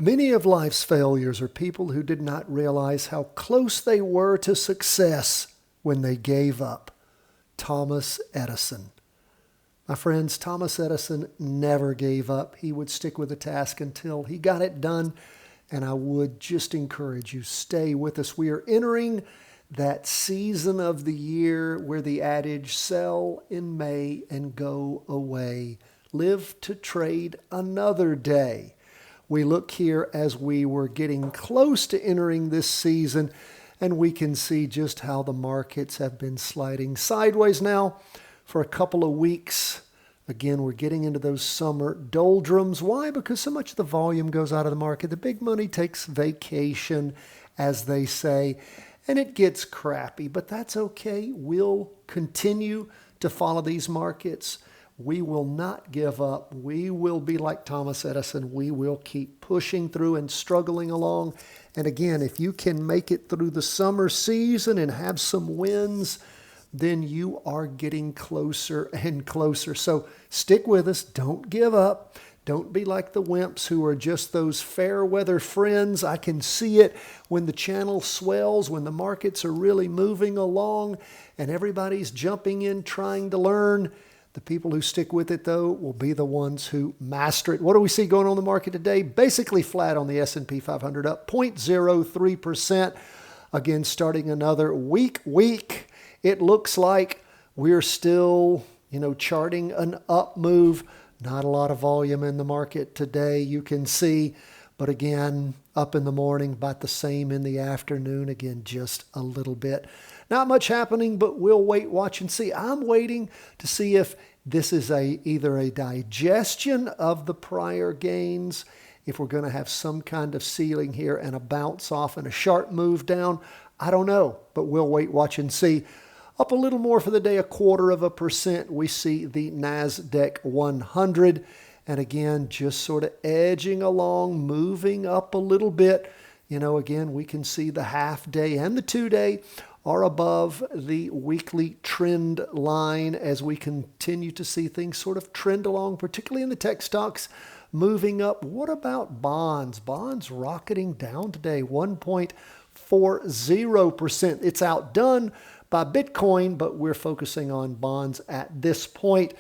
Many of life's failures are people who did not realize how close they were to success when they gave up. Thomas Edison. My friends, Thomas Edison never gave up. He would stick with the task until he got it done. And I would just encourage you, stay with us. We are entering that season of the year where the adage, sell in May and go away. Live to trade another day. We look here as we were getting close to entering this season, and we can see just how the markets have been sliding sideways now for a couple of weeks. Again, we're getting into those summer doldrums. Why? Because so much of the volume goes out of the market. The big money takes vacation, as they say, and it gets crappy. But that's okay. We'll continue to follow these markets. We will not give up. We will be like Thomas Edison. We will keep pushing through and struggling along. And again, if you can make it through the summer season and have some wins, then you are getting closer and closer. So stick with us. Don't give up. Don't be like the wimps who are just those fair weather friends. I can see it when the channel swells, when the markets are really moving along and everybody's jumping in trying to learn. The people who stick with it, though, will be the ones who master it. What do we see going on in the market today? Basically flat on the S&P 500, up 0.03%. Again, starting another weak week. It looks like we're still, charting an up move. Not a lot of volume in the market today, you can see. But again, up in the morning, about the same in the afternoon. Again, just a little bit. Not much happening, but we'll wait, watch, and see. I'm waiting to see if this is either a digestion of the prior gains, if we're going to have some kind of ceiling here and a bounce off and a sharp move down. I don't know, but we'll wait, watch, and see. Up a little more for the day, 0.25%. We see the NASDAQ 100. And again, just sort of edging along, moving up a little bit. Again, we can see the half day and the 2-day are above the weekly trend line as we continue to see things sort of trend along, particularly in the tech stocks, moving up. What about bonds? Bonds rocketing down today, 1.40%. It's outdone by Bitcoin, but we're focusing on bonds at this point.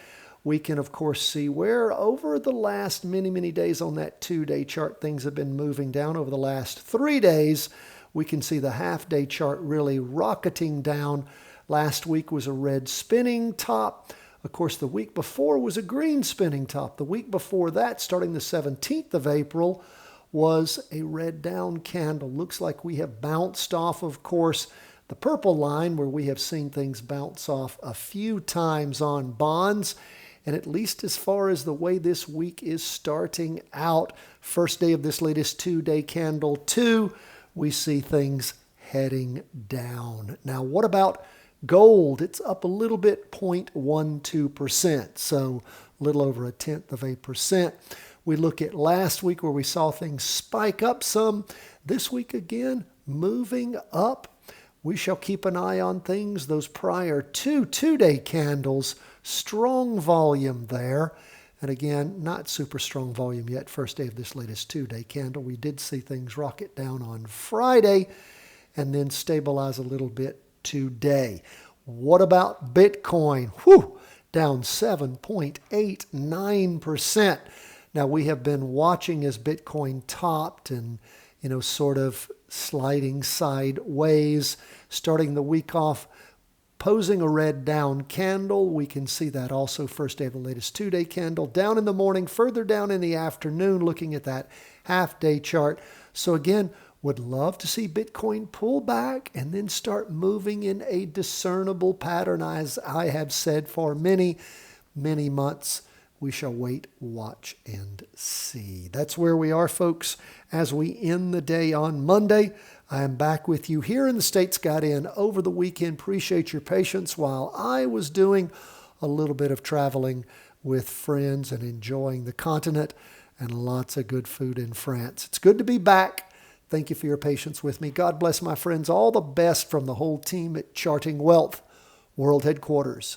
We can, of course, see where over the last many days on that 2-day chart, things have been moving down. Over the last 3 days, we can see the half-day chart really rocketing down. Last week was a red spinning top. Of course, the week before was a green spinning top. The week before that, starting the 17th of April, was a red down candle. Looks like we have bounced off, of course, the purple line where we have seen things bounce off a few times on bonds. And at least as far as the way this week is starting out, first day of this latest 2-day candle 2, we see things heading down. Now, what about gold? It's up a little bit, 0.12%, so a little over 0.1%. We look at last week where we saw things spike up some. This week again, moving up. We shall keep an eye on things. Those prior 2-day candles, strong volume there. And again, not super strong volume yet. First day of this latest 2-day candle. We did see things rocket down on Friday and then stabilize a little bit today. What about Bitcoin? Down 7.89%. Now, we have been watching as Bitcoin topped and, sort of sliding sideways, starting the week off, posing a red down candle. We can see that also first day of the latest 2-day candle. Down in the morning, further down in the afternoon, looking at that half-day chart. So again, would love to see Bitcoin pull back and then start moving in a discernible pattern. As I have said for many months, we shall wait, watch, and see. That's where we are, folks, as we end the day on Monday. I am back with you here in the States. Got in over the weekend. Appreciate your patience while I was doing a little bit of traveling with friends and enjoying the continent and lots of good food in France. It's good to be back. Thank you for your patience with me. God bless my friends. All the best from the whole team at Charting Wealth World Headquarters.